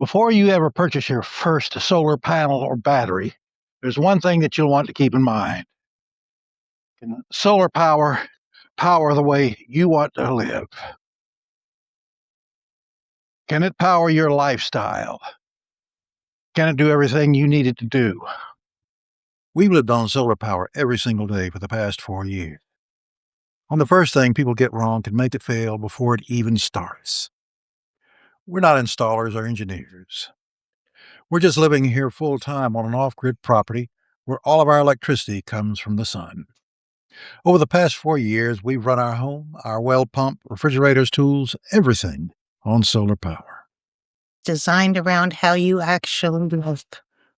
Before you ever purchase your first solar panel or battery, there's one thing that you'll want to keep in mind. Can solar power the way you want to live? Can it power your lifestyle? Can it do everything you need it to do? We've lived on solar power every single day for the past 4 years. On the first thing people get wrong can make it fail before it even starts. We're not installers or engineers. We're just living here full time on an off-grid property where all of our electricity comes from the sun. Over the past 4 years, we've run our home, our well pump, refrigerators, tools, everything on solar power. Designed around how you actually live.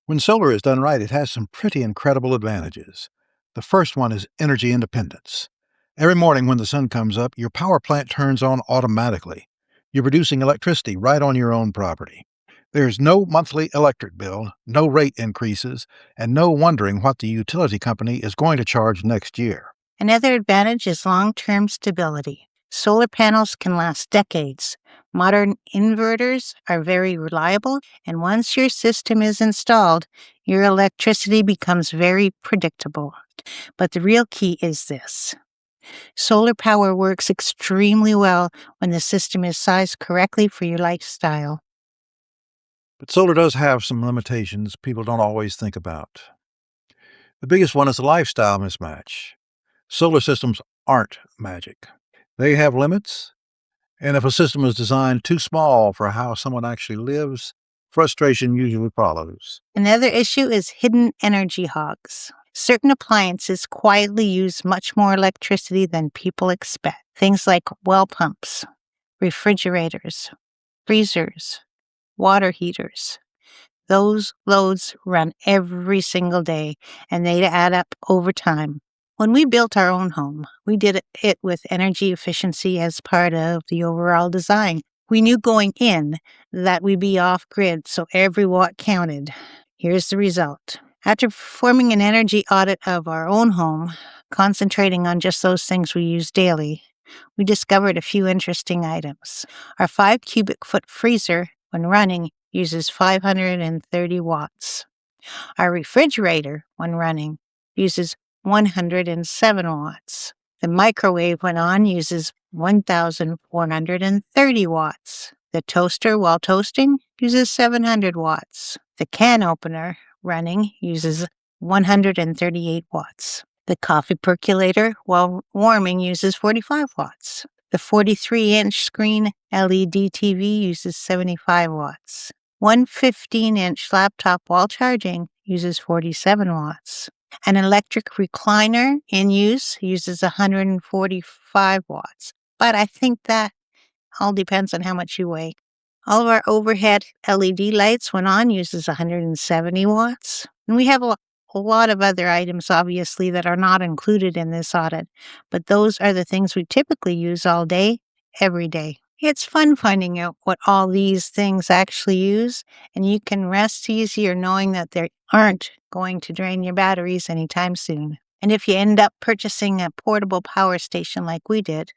When solar is done right, it has some pretty incredible advantages. The first one is energy independence. Every morning when the sun comes up, your power plant turns on automatically. You're producing electricity right on your own property. There's no monthly electric bill, no rate increases, and no wondering what the utility company is going to charge next year. Another advantage is long-term stability. Solar panels can last decades. Modern inverters are very reliable, and once your system is installed, your electricity becomes very predictable. But the real key is this. Solar power works extremely well when the system is sized correctly for your lifestyle. But solar does have some limitations people don't always think about. The biggest one is the lifestyle mismatch. Solar systems aren't magic. They have limits, and if a system is designed too small for how someone actually lives, frustration usually follows. Another issue is hidden energy hogs. Certain appliances quietly use much more electricity than people expect. Things like well pumps, refrigerators, freezers, water heaters. Those loads run every single day, and they add up over time. When we built our own home, we did it with energy efficiency as part of the overall design. We knew going in that we'd be off-grid, so every watt counted. Here's the result. After performing an energy audit of our own home, concentrating on just those things we use daily, we discovered a few interesting items. Our 5 cubic foot freezer, when running, uses 530 watts. Our refrigerator, when running, uses 107 watts. The microwave, when on, uses 1,430 watts. The toaster, while toasting, uses 700 watts. The can opener, running, uses 138 watts. The coffee percolator, while warming, uses 45 watts. The 43-inch screen LED TV uses 75 watts. One 15-inch laptop while charging uses 47 watts. An electric recliner in use uses 145 watts. But I think that all depends on how much you weigh. All of our overhead LED lights, when on, uses 170 watts. And we have a lot of other items, obviously, that are not included in this audit. But those are the things we typically use all day, every day. It's fun finding out what all these things actually use, and you can rest easier knowing that they aren't going to drain your batteries anytime soon. And if you end up purchasing a portable power station like we did,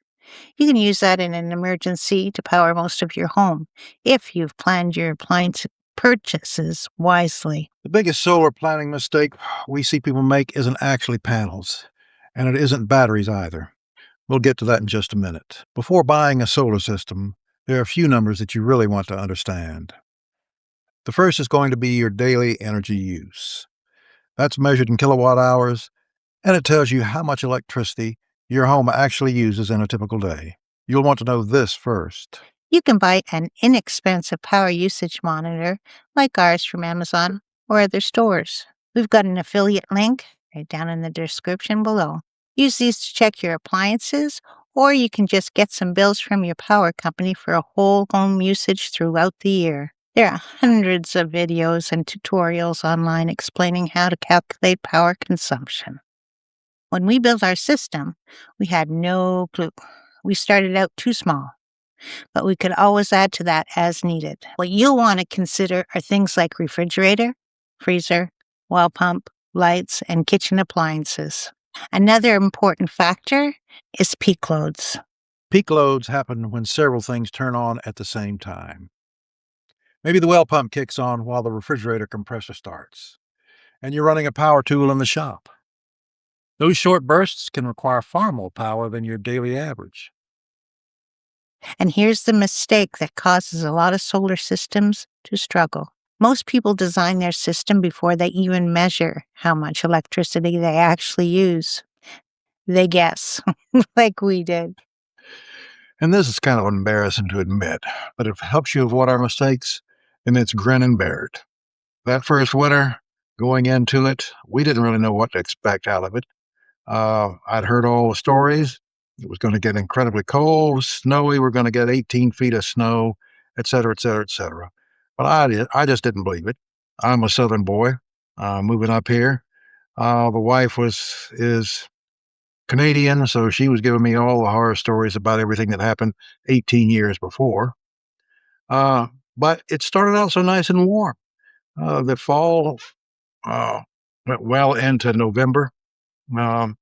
you can use that in an emergency to power most of your home if you've planned your appliance purchases wisely. The biggest solar planning mistake we see people make isn't actually panels, and it isn't batteries either. We'll get to that in just a minute. Before buying a solar system, there are a few numbers that you really want to understand. The first is going to be your daily energy use. That's measured in kilowatt hours, and it tells you how much electricity your home actually uses in a typical day. You'll want to know this first. You can buy an inexpensive power usage monitor like ours from Amazon or other stores. We've got an affiliate link right down in the description below. Use these to check your appliances, or you can just get some bills from your power company for a whole home usage throughout the year. There are hundreds of videos and tutorials online explaining how to calculate power consumption. When we built our system, we had no clue. We started out too small, but we could always add to that as needed. What you'll want to consider are things like refrigerator, freezer, well pump, lights, and kitchen appliances. Another important factor is peak loads. Peak loads happen when several things turn on at the same time. Maybe the well pump kicks on while the refrigerator compressor starts, and you're running a power tool in the shop. Those short bursts can require far more power than your daily average. And here's the mistake that causes a lot of solar systems to struggle. Most people design their system before they even measure how much electricity they actually use. They guess, like we did. And this is kind of embarrassing to admit, but if it helps you avoid our mistakes, then it's grin and bear it. That first winter, going into it, we didn't really know what to expect out of it. I'd heard all the stories. It was going to get incredibly cold, snowy. We're going to get 18 feet of snow, et cetera, et cetera, et cetera. But I just didn't believe it. I'm a Southern boy, moving up here. The wife is Canadian, so she was giving me all the horror stories about everything that happened 18 years before. Uh, but it started out so nice and warm. The fall uh, went well into November. Um,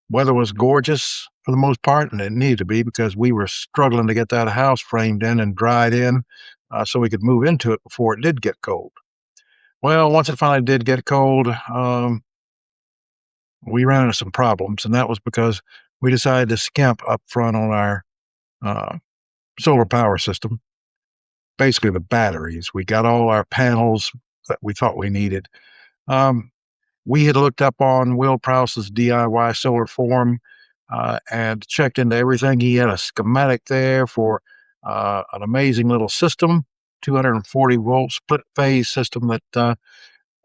Weather was gorgeous for the most part, and it needed to be because we were struggling to get that house framed in and dried in so we could move into it before it did get cold. Well, once it finally did get cold, we ran into some problems, and that was because we decided to skimp up front on our uh, solar power system, basically the batteries. We got all our panels that we thought we needed. Um, we had looked up on Will Prowse's DIY solar forum and checked into everything. He had a schematic there for an amazing little system, 240-volt split phase system that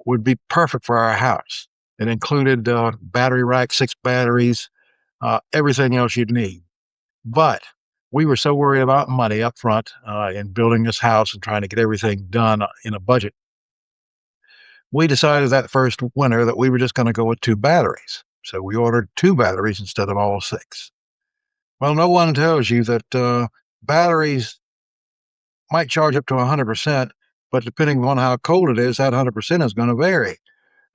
would be perfect for our house. It included battery rack, 6 batteries, everything else you'd need. But we were so worried about money up front in building this house and trying to get everything done in a budget. We decided that first winter that we were just going to go with 2 batteries. So we ordered 2 batteries instead of all 6. Well, no one tells you that batteries might charge up to 100%, but depending on how cold it is, that 100% is going to vary,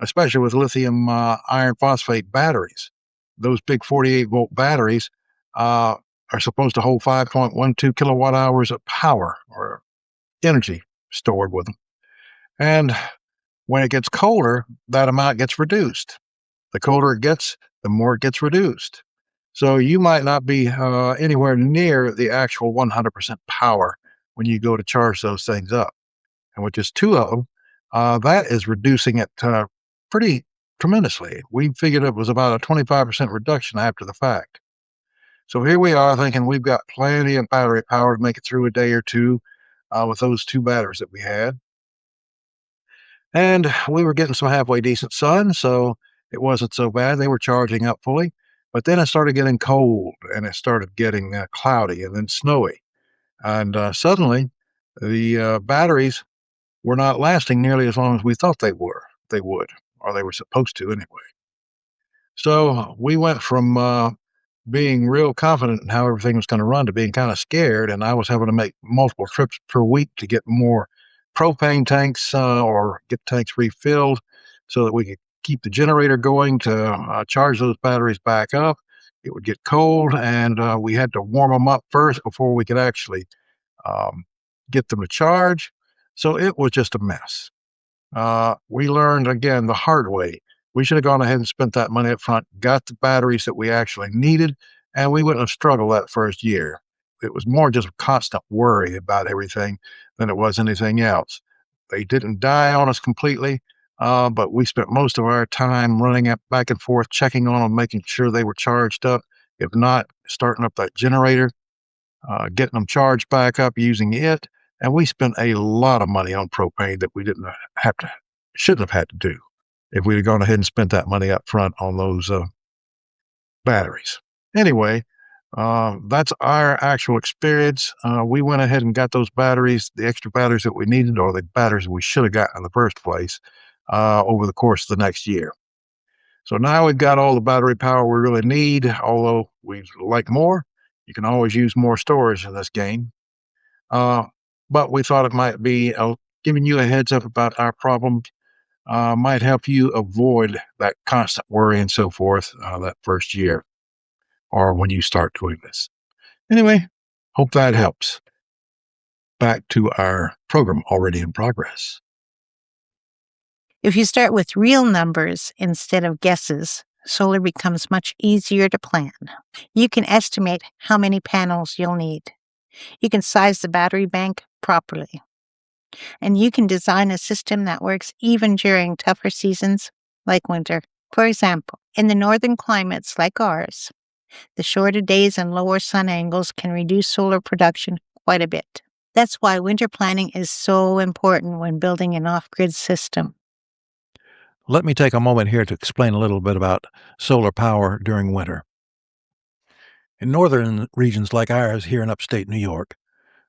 especially with lithium iron phosphate batteries. Those big 48-volt batteries are supposed to hold 5.12 kilowatt hours of power or energy stored with them. And when it gets colder, that amount gets reduced. The colder it gets, the more it gets reduced. So you might not be anywhere near the actual 100% power when you go to charge those things up. And with just 2 of them, that is reducing it pretty tremendously. We figured it was about a 25% reduction after the fact. So here we are thinking we've got plenty of battery power to make it through a day or two with those 2 batteries that we had. And we were getting some halfway decent sun, so it wasn't so bad. They were charging up fully. But then it started getting cold and it started getting cloudy and then snowy. And suddenly the batteries were not lasting nearly as long as we thought they would, or they were supposed to anyway. So we went from being real confident in how everything was going to run to being kind of scared. And I was having to make multiple trips per week to get more propane tanks or get tanks refilled so that we could keep the generator going to charge those batteries back up. It would get cold, and we had to warm them up first before we could actually um, get them to charge. So it was just a mess. We learned again the hard way. We should have gone ahead and spent that money up front, got the batteries that we actually needed, and we wouldn't have struggled that first year. It was more just constant worry about everything than it was anything else. They didn't die on us completely, but we spent most of our time running up back and forth, checking on them, making sure they were charged up. If not, starting up that generator, getting them charged back up using it. And we spent a lot of money on propane that we didn't have to, shouldn't have had to do if we'd have gone ahead and spent that money up front on those batteries. Anyway, that's our actual experience. We went ahead and got those batteries, the extra batteries that we needed, or the batteries we should have gotten in the first place, over the course of the next year. So now we've got all the battery power we really need, although we'd like more. You can always use more storage in this game. Uh, but we thought it might be giving you a heads up about our problems might help you avoid that constant worry and so forth that first year or when you start doing this. Anyway, hope that helps. back to our program already in progress. If you start with real numbers instead of guesses, solar becomes much easier to plan. You can estimate how many panels you'll need. You can size the battery bank properly. And you can design a system that works even during tougher seasons like winter. For example, in the northern climates like ours, the shorter days and lower sun angles can reduce solar production quite a bit. That's why winter planning is so important when building an off-grid system. Let me take a moment here to explain a little bit about solar power during winter. In northern regions like ours here in upstate New York,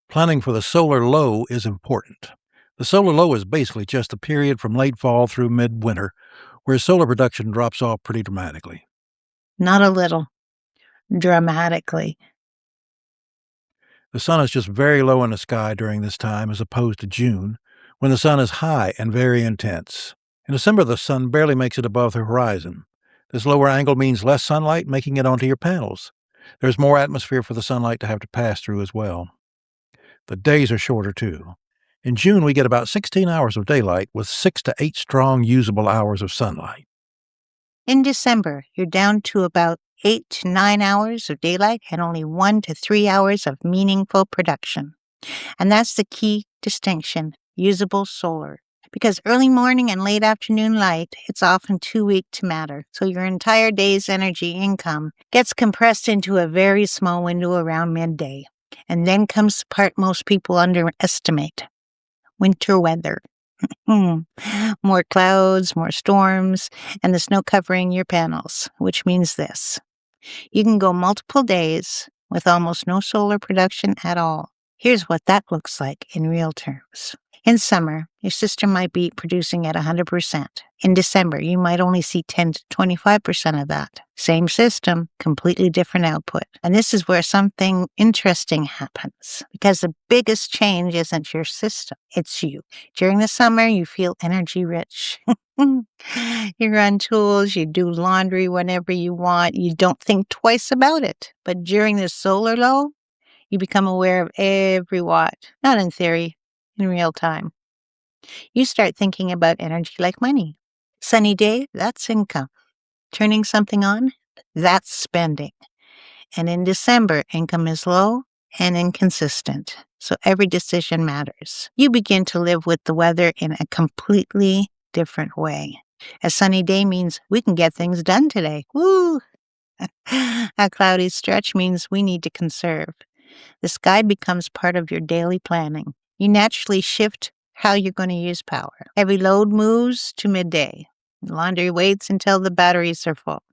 planning for the solar low is important. The solar low is basically just the period from late fall through midwinter where solar production drops off pretty dramatically. Not a little, dramatically. The sun is just very low in the sky during this time as opposed to June, when the sun is high and very intense. In December, the sun barely makes it above the horizon. This lower angle means less sunlight making it onto your panels. There's more atmosphere for the sunlight to have to pass through as well. The days are shorter, too. In June, we get about 16 hours of daylight with 6 to 8 strong usable hours of sunlight. In December, you're down to about 8 to 9 hours of daylight and only 1 to 3 hours of meaningful production. And that's the key distinction, usable solar. Because early morning and late afternoon light, it's often too weak to matter. So your entire day's energy income gets compressed into a very small window around midday. And then comes the part most people underestimate, winter weather. More clouds, more storms, and the snow covering your panels, which means this. You can go multiple days with almost no solar production at all. Here's what that looks like in real terms. In summer, your system might be producing at 100%. In December, you might only see 10 to 25% of that. Same system, completely different output. And this is where something interesting happens, because the biggest change isn't your system, it's you. During the summer, you feel energy rich. You run tools, you do laundry whenever you want, you don't think twice about it. But during the solar low, you become aware of every watt, not in theory, in real time. You start thinking about energy like money. Sunny day, that's income. Turning something on, that's spending. And in December, income is low and inconsistent. So every decision matters. You begin to live with the weather in a completely different way. A sunny day means we can get things done today. Woo! A cloudy stretch means we need to conserve. The sky becomes part of your daily planning. You naturally shift how you're going to use power. Heavy load moves to midday. Laundry waits until the batteries are full.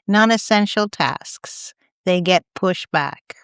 Non-essential tasks, they get pushed back.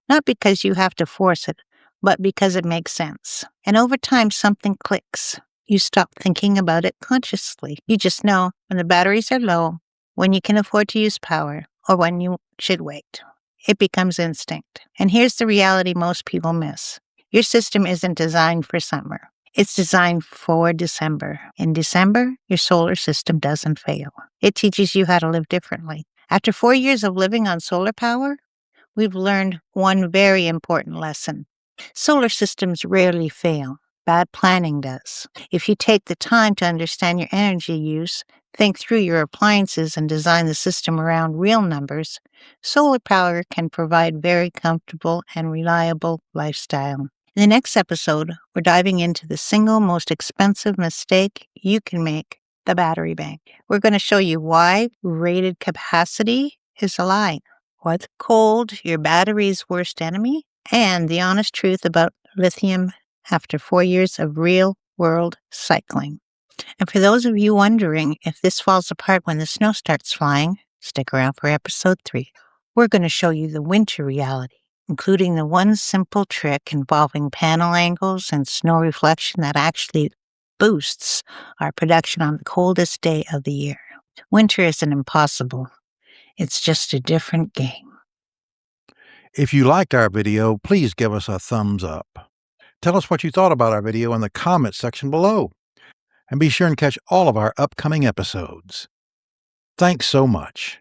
Not because you have to force it, but because it makes sense. And over time, something clicks. You stop thinking about it consciously. You just know when the batteries are low, when you can afford to use power, or when you should wait. It becomes instinct. And here's the reality most people miss. Your system isn't designed for summer. It's designed for December. In December, your solar system doesn't fail. It teaches you how to live differently. After 4 years of living on solar power, we've learned one very important lesson. Solar systems rarely fail. Bad planning does. If you take the time to understand your energy use, think through your appliances, and design the system around real numbers, solar power can provide very comfortable and reliable lifestyle. In the next episode, we're diving into the single most expensive mistake you can make, the battery bank. We're going to show you why rated capacity is a lie, what's cold, your battery's worst enemy, and the honest truth about lithium after 4 years of real-world cycling. And for those of you wondering if this falls apart when the snow starts flying, stick around for episode 3. We're going to show you the winter reality, including the one simple trick involving panel angles and snow reflection that actually boosts our production on the coldest day of the year. Winter isn't impossible. It's just a different game. If you liked our video, please give us a thumbs up. Tell us what you thought about our video in the comments section below. And be sure and catch all of our upcoming episodes. Thanks so much.